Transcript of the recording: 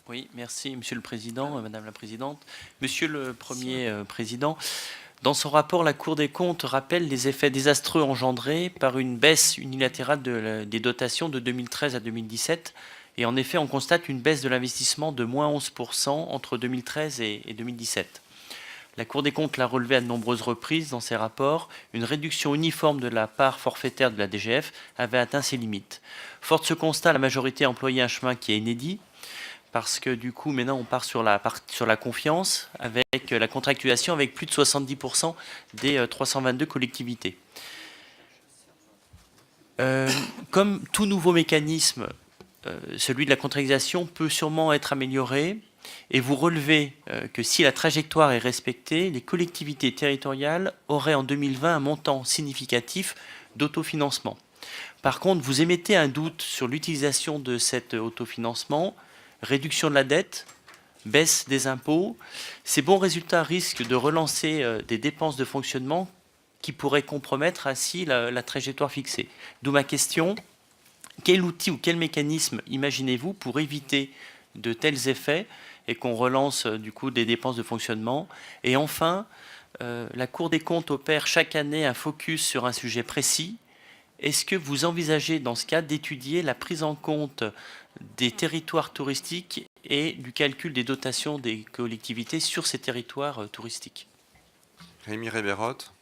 Oui, merci Monsieur le Président, Madame la Présidente. Monsieur le Premier Président, dans son rapport, la Cour des comptes rappelle les effets désastreux engendrés par une baisse unilatérale des dotations de 2013 à 2017. Et en effet, on constate une baisse de l'investissement de moins 11% entre 2013 et 2017. La Cour des comptes l'a relevé à de nombreuses reprises dans ses rapports. Une réduction uniforme de la part forfaitaire de la DGF avait atteint ses limites. Fort de ce constat, la majorité a employé un chemin qui est inédit, parce que du coup, maintenant, on part sur la confiance, avec la contractualisation, avec plus de 70% des 322 collectivités. Comme tout nouveau mécanisme, celui de la contractualisation peut sûrement être amélioré, et vous relevez que si la trajectoire est respectée, les collectivités territoriales auraient en 2020 un montant significatif d'autofinancement. Par contre, vous émettez un doute sur l'utilisation de cet autofinancement, réduction de la dette, baisse des impôts. Ces bons résultats risquent de relancer des dépenses de fonctionnement qui pourraient compromettre ainsi la trajectoire fixée. D'où ma question, quel outil ou quel mécanisme imaginez-vous pour éviter de tels effets et qu'on relance du coup des dépenses de fonctionnement? Et enfin, la Cour des comptes opère chaque année un focus sur un sujet précis. Est-ce que vous envisagez dans ce cas d'étudier la prise en compte des territoires touristiques et du calcul des dotations des collectivités sur ces territoires touristiques? Rémi Révérotte.